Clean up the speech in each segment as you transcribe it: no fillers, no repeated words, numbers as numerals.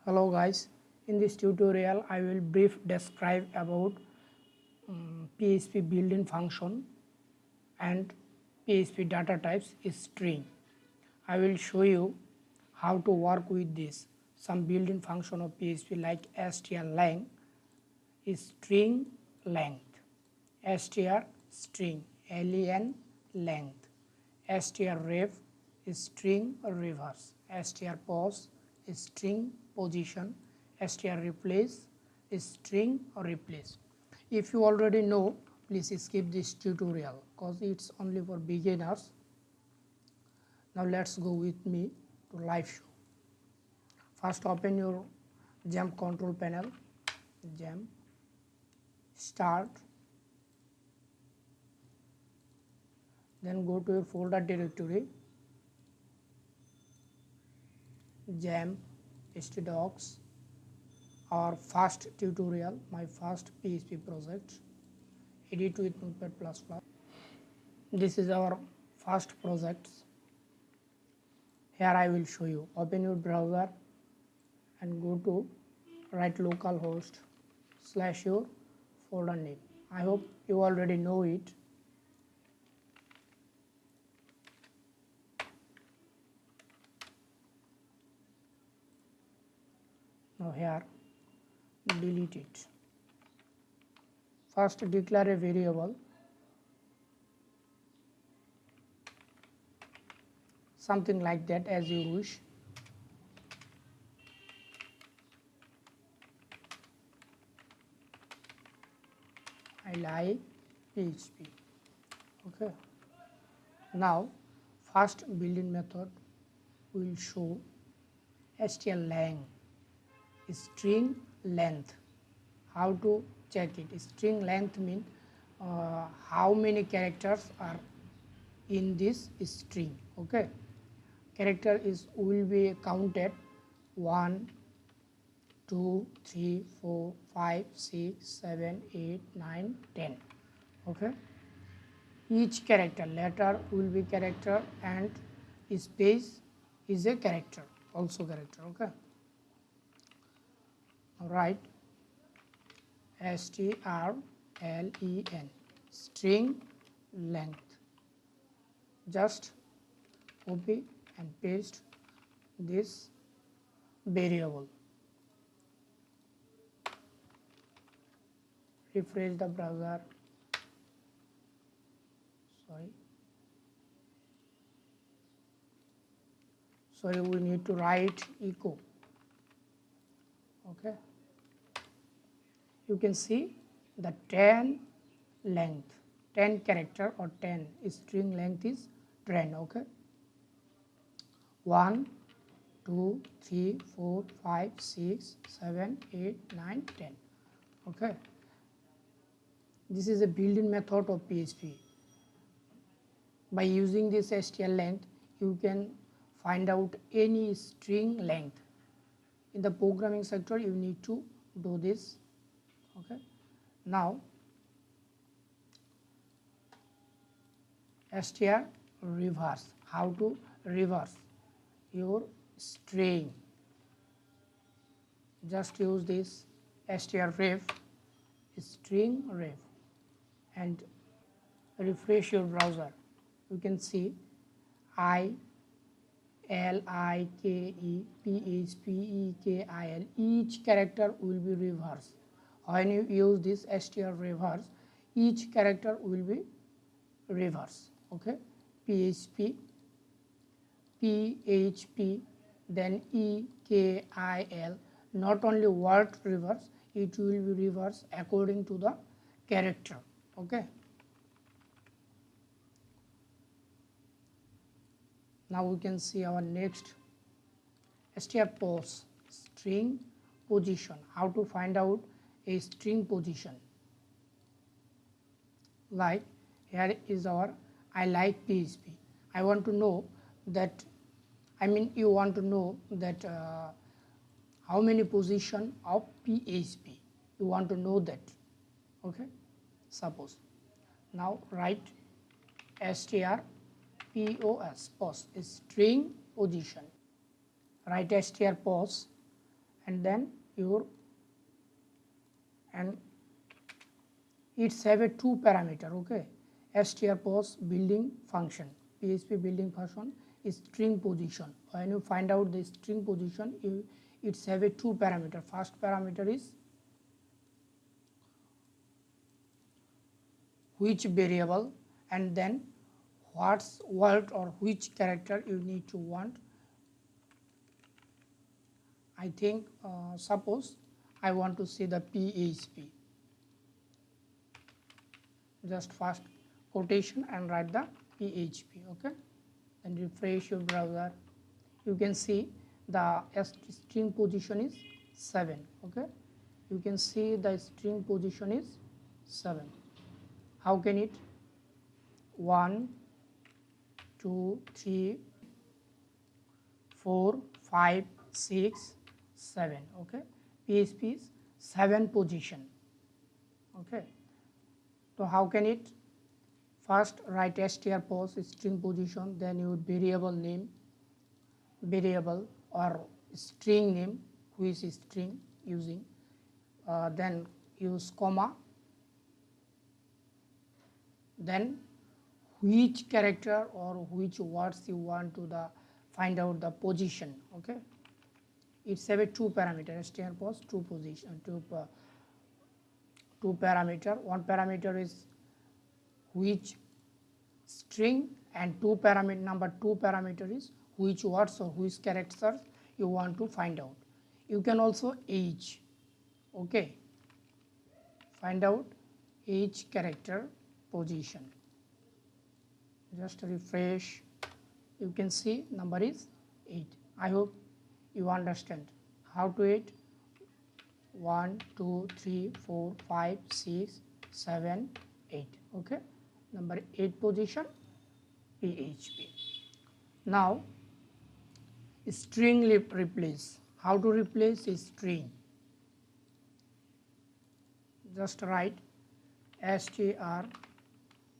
Hello guys, in this tutorial I will brief describe about PHP built-in function and PHP data types is string. I will show you how to work with this. Some built-in function of PHP like strlen is string length, str string len length, strrev is string reverse, strpos is string position, strreplace is string replace. If you already know, please skip this tutorial because it's only for beginners. Now let's go with me to live show. First open your XAMPP control panel, XAMPP, start, then go to your folder directory, XAMPP, htdocs, our first tutorial, my first PHP project, edit with Notepad++. This is our first project. Here I will show you. Open your browser and go to write localhost / your folder name. I hope you already know it. Now here delete it. First declare a variable, something like that as you wish. I like PHP. Okay. Now first built-in method will show strlen string length. How to check it? String length means how many characters are in this string. Okay, character will be counted 1 2 3 4 5 6 7 8 9 10. Okay, each character, letter will be character and space is a character, also character. Okay, write strlen string length. Just copy and paste this variable. Refresh the browser. Sorry, we need to write echo. Okay, you can see the 10 length, 10 character or 10 string length is 10. Okay, 1 2 3 4 5 6 7 8 9 10. Okay, this is a built-in method of PHP. By using this strlen length, you can find out any string length. In the programming sector, you need to do this. Okay, now str reverse. How to reverse your string? Just use this strrev string rev and refresh your browser. You can see ILIKEPHPEKIL, each character will be reversed. When you use this str reverse, each character will be reverse. Okay, PHP, then EKIL, not only word reverse, it will be reverse according to the character. Okay, now we can see our next strpos string position. How to find out a string position? Like here is our I like PHP. I want to know that, you want to know that how many position of PHP. You want to know that. Okay, suppose now write strpos pos is string position. Write strpos and then your, and it's have a two parameter, okay. strpos building function, PHP building function is string position. When you find out the string position, it's have a two parameter. First parameter is which variable, and then what's word or which character you need to want. I think suppose I want to see the PHP, just first quotation and write the PHP, okay. Then refresh your browser, you can see the string position is 7, okay. You can see the string position is 7. How can it? 1 2 3 4 5 6 7, okay. PHP is 7 position, okay. So how can it? First write strpos string position, then your variable name, variable or string name, which is string using, then use comma, then which character or which words you want to the find out the position, okay. It's have a two parameter, strpos two position, two parameter. One parameter is which string, and number two parameter is which words or which characters you want to find out. You can also age, okay, find out each character position. Just refresh, you can see number is 8. I hope you understand how to it. 1 2 3 4 5 6 7 8, okay. Number 8 position PHP. Now string replace. How to replace a string? Just write str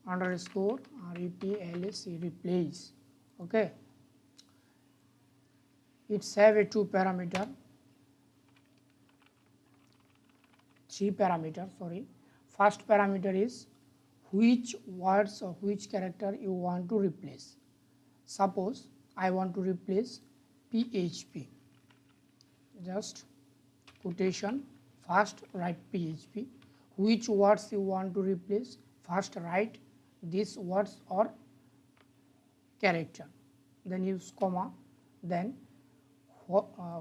underscore replace, replace, okay. It's have a two parameter, three parameter, sorry. First parameter is which words or which character you want to replace. Suppose I want to replace PHP, just quotation, first write PHP. Which words you want to replace? First write these words or character, then use comma, then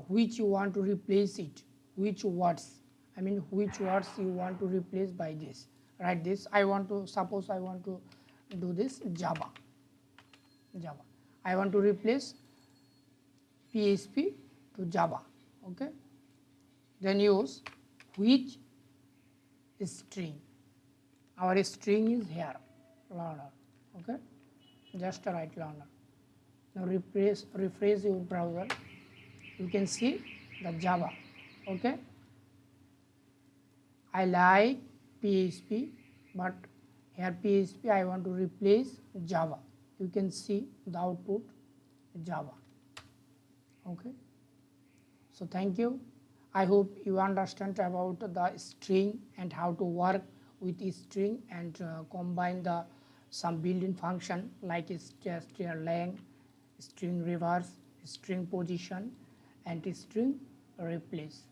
which you want to replace it, which words, I mean which words you want to replace by this. Write this. I want to, suppose I want to do this Java. I want to replace PHP to Java, okay. Then use which string. Our string is here, learner, okay. Just write learner. Now refresh your browser, you can see the Java, okay. I like PHP, but here PHP I want to replace Java. You can see the output Java, okay. So thank you. I hope you understand about the string and how to work with string and combine the some built-in function like strlen, string reverse, string position, and string replace.